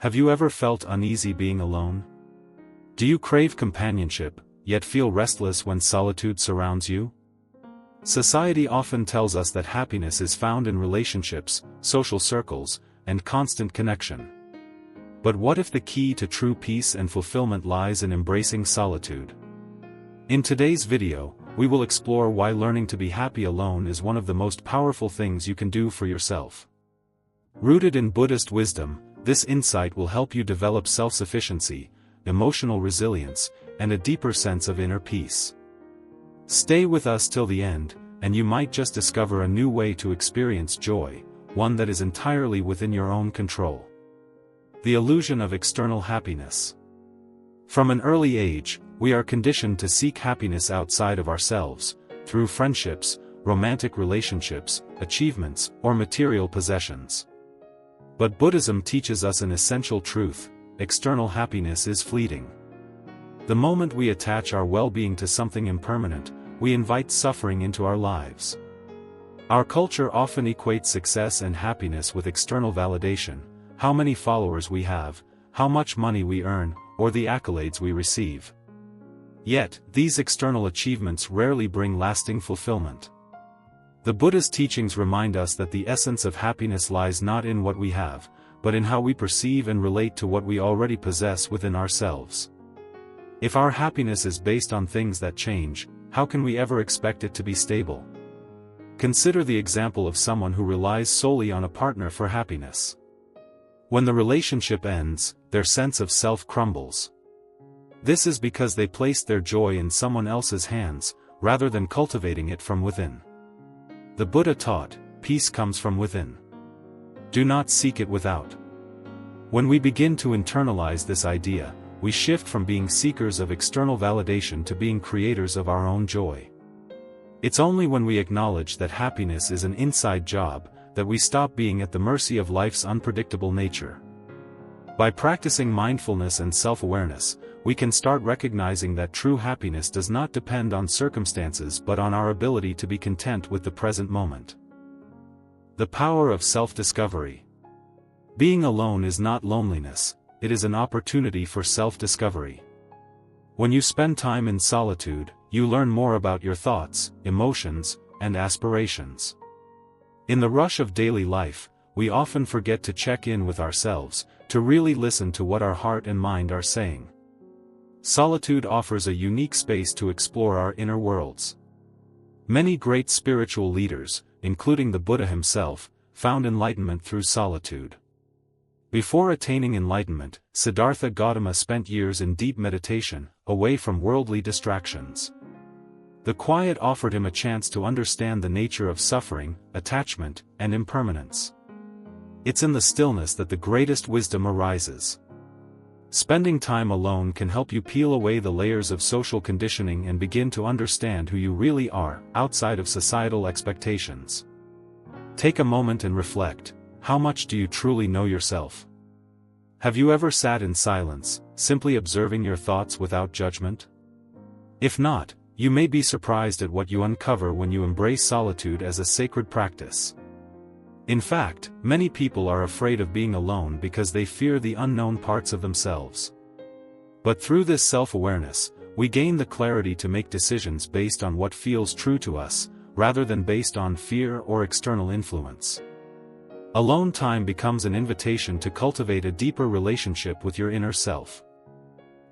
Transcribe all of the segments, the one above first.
Have you ever felt uneasy being alone? Do you crave companionship, yet feel restless when solitude surrounds you? Society often tells us that happiness is found in relationships, social circles, and constant connection. But what if the key to true peace and fulfillment lies in embracing solitude? In today's video, we will explore why learning to be happy alone is one of the most powerful things you can do for yourself. Rooted in Buddhist wisdom, this insight will help you develop self-sufficiency, emotional resilience, and a deeper sense of inner peace. Stay with us till the end, and you might just discover a new way to experience joy, one that is entirely within your own control. The illusion of external happiness. From an early age, we are conditioned to seek happiness outside of ourselves, through friendships, romantic relationships, achievements, or material possessions. But Buddhism teaches us an essential truth: external happiness is fleeting. The moment we attach our well-being to something impermanent, we invite suffering into our lives. Our culture often equates success and happiness with external validation: how many followers we have, how much money we earn, or the accolades we receive. Yet, these external achievements rarely bring lasting fulfillment. The Buddha's teachings remind us that the essence of happiness lies not in what we have, but in how we perceive and relate to what we already possess within ourselves. If our happiness is based on things that change, how can we ever expect it to be stable? Consider the example of someone who relies solely on a partner for happiness. When the relationship ends, their sense of self crumbles. This is because they placed their joy in someone else's hands, rather than cultivating it from within. The Buddha taught, peace comes from within. Do not seek it without. When we begin to internalize this idea, we shift from being seekers of external validation to being creators of our own joy. It's only when we acknowledge that happiness is an inside job, that we stop being at the mercy of life's unpredictable nature. By practicing mindfulness and self-awareness, we can start recognizing that true happiness does not depend on circumstances but on our ability to be content with the present moment. The power of self-discovery. Being alone is not loneliness, it is an opportunity for self-discovery. When you spend time in solitude, you learn more about your thoughts, emotions, and aspirations. In the rush of daily life, we often forget to check in with ourselves, to really listen to what our heart and mind are saying. Solitude offers a unique space to explore our inner worlds. Many great spiritual leaders, including the Buddha himself, found enlightenment through solitude. Before attaining enlightenment, Siddhartha Gautama spent years in deep meditation, away from worldly distractions. The quiet offered him a chance to understand the nature of suffering, attachment, and impermanence. It's in the stillness that the greatest wisdom arises. Spending time alone can help you peel away the layers of social conditioning and begin to understand who you really are, outside of societal expectations. Take a moment and reflect: how much do you truly know yourself? Have you ever sat in silence, simply observing your thoughts without judgment? If not, you may be surprised at what you uncover when you embrace solitude as a sacred practice. In fact, many people are afraid of being alone because they fear the unknown parts of themselves. But through this self-awareness, we gain the clarity to make decisions based on what feels true to us, rather than based on fear or external influence. Alone time becomes an invitation to cultivate a deeper relationship with your inner self.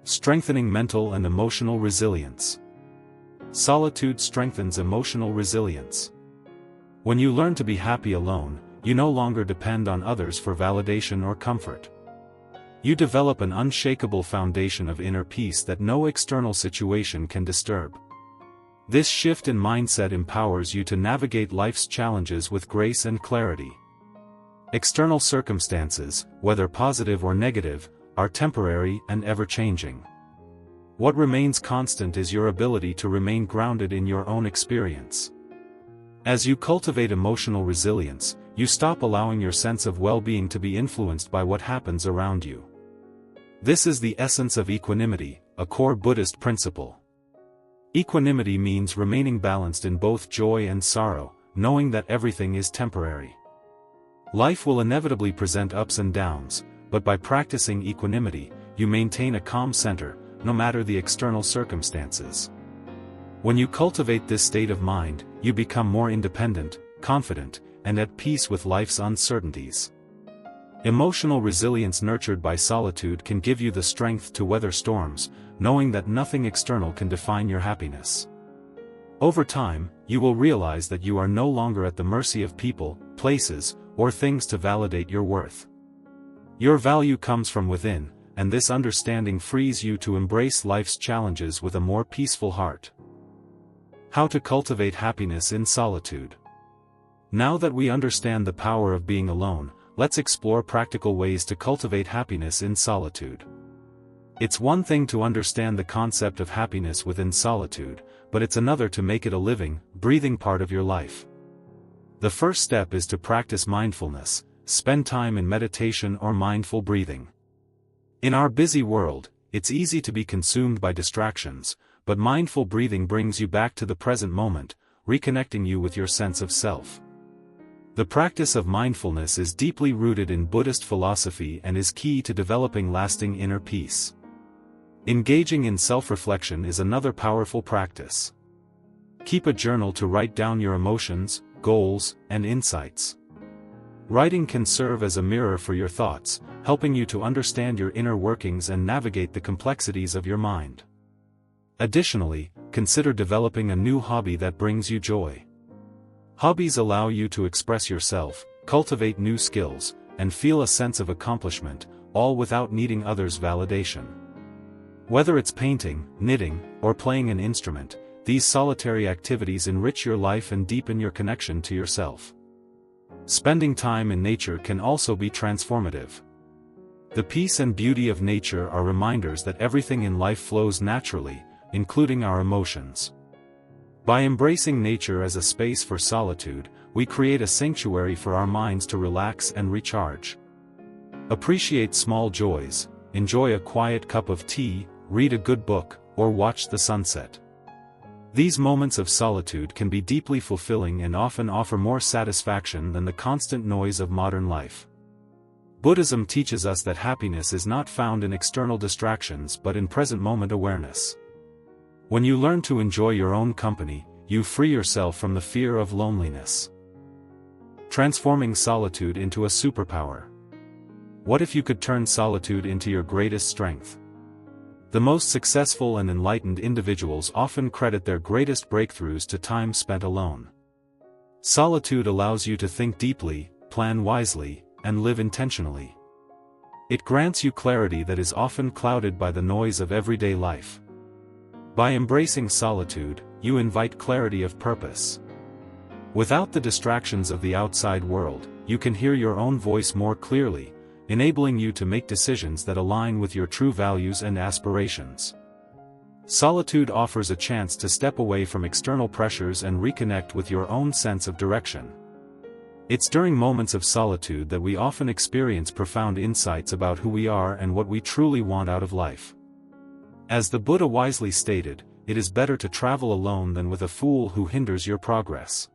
Strengthening mental and emotional resilience. Solitude strengthens emotional resilience. When you learn to be happy alone, you no longer depend on others for validation or comfort. You develop an unshakable foundation of inner peace that no external situation can disturb. This shift in mindset empowers you to navigate life's challenges with grace and clarity. External circumstances, whether positive or negative, are temporary and ever-changing. What remains constant is your ability to remain grounded in your own experience. As you cultivate emotional resilience, you stop allowing your sense of well-being to be influenced by what happens around you. This is the essence of equanimity, a core Buddhist principle. Equanimity means remaining balanced in both joy and sorrow, knowing that everything is temporary. Life will inevitably present ups and downs, but by practicing equanimity, you maintain a calm center, no matter the external circumstances. When you cultivate this state of mind, you become more independent, confident, and at peace with life's uncertainties. Emotional resilience nurtured by solitude can give you the strength to weather storms, knowing that nothing external can define your happiness. Over time, you will realize that you are no longer at the mercy of people, places, or things to validate your worth. Your value comes from within, and this understanding frees you to embrace life's challenges with a more peaceful heart. How to cultivate happiness in solitude. Now that we understand the power of being alone, let's explore practical ways to cultivate happiness in solitude. It's one thing to understand the concept of happiness within solitude, but it's another to make it a living, breathing part of your life. The first step is to practice mindfulness. Spend time in meditation or mindful breathing. In our busy world, it's easy to be consumed by distractions, but mindful breathing brings you back to the present moment, reconnecting you with your sense of self. The practice of mindfulness is deeply rooted in Buddhist philosophy and is key to developing lasting inner peace. Engaging in self-reflection is another powerful practice. Keep a journal to write down your emotions, goals, and insights. Writing can serve as a mirror for your thoughts, helping you to understand your inner workings and navigate the complexities of your mind. Additionally, consider developing a new hobby that brings you joy. Hobbies allow you to express yourself, cultivate new skills, and feel a sense of accomplishment, all without needing others' validation. Whether it's painting, knitting, or playing an instrument, these solitary activities enrich your life and deepen your connection to yourself. Spending time in nature can also be transformative. The peace and beauty of nature are reminders that everything in life flows naturally, including our emotions. By embracing nature as a space for solitude, we create a sanctuary for our minds to relax and recharge. Appreciate small joys, enjoy a quiet cup of tea, read a good book, or watch the sunset. These moments of solitude can be deeply fulfilling and often offer more satisfaction than the constant noise of modern life. Buddhism teaches us that happiness is not found in external distractions but in present moment awareness. When you learn to enjoy your own company, you free yourself from the fear of loneliness. Transforming solitude into a superpower. What if you could turn solitude into your greatest strength? The most successful and enlightened individuals often credit their greatest breakthroughs to time spent alone. Solitude allows you to think deeply, plan wisely, and live intentionally. It grants you clarity that is often clouded by the noise of everyday life. By embracing solitude, you invite clarity of purpose. Without the distractions of the outside world, you can hear your own voice more clearly, enabling you to make decisions that align with your true values and aspirations. Solitude offers a chance to step away from external pressures and reconnect with your own sense of direction. It's during moments of solitude that we often experience profound insights about who we are and what we truly want out of life. As the Buddha wisely stated, it is better to travel alone than with a fool who hinders your progress.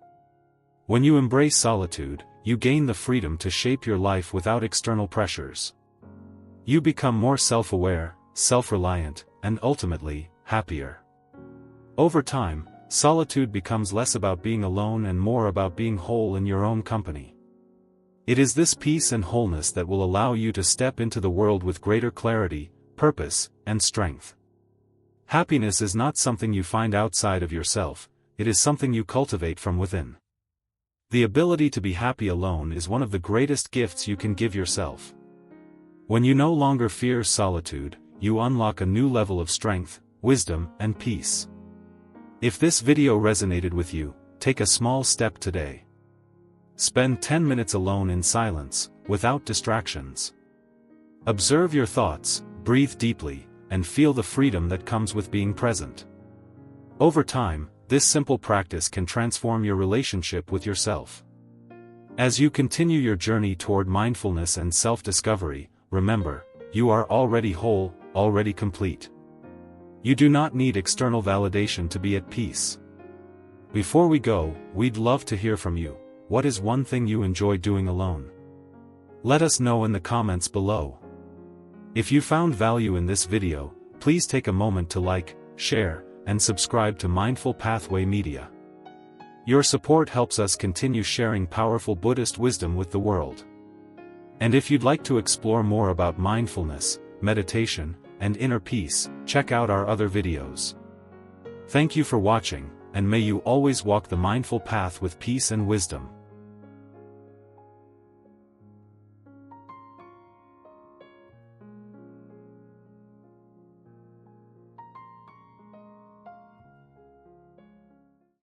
When you embrace solitude, you gain the freedom to shape your life without external pressures. You become more self-aware, self-reliant, and ultimately, happier. Over time, solitude becomes less about being alone and more about being whole in your own company. It is this peace and wholeness that will allow you to step into the world with greater clarity, purpose, and strength. Happiness is not something you find outside of yourself, it is something you cultivate from within. The ability to be happy alone is one of the greatest gifts you can give yourself. When you no longer fear solitude, you unlock a new level of strength, wisdom, and peace. If this video resonated with you, take a small step today. Spend 10 minutes alone in silence, without distractions. Observe your thoughts, breathe deeply, and feel the freedom that comes with being present. Over time, this simple practice can transform your relationship with yourself. As you continue your journey toward mindfulness and self-discovery, remember, you are already whole, already complete. You do not need external validation to be at peace. Before we go, we'd love to hear from you. What is one thing you enjoy doing alone? Let us know in the comments below. If you found value in this video, please take a moment to like, share, and subscribe to Mindful Pathway Media. Your support helps us continue sharing powerful Buddhist wisdom with the world. And if you'd like to explore more about mindfulness, meditation, and inner peace, check out our other videos. Thank you for watching, and may you always walk the mindful path with peace and wisdom.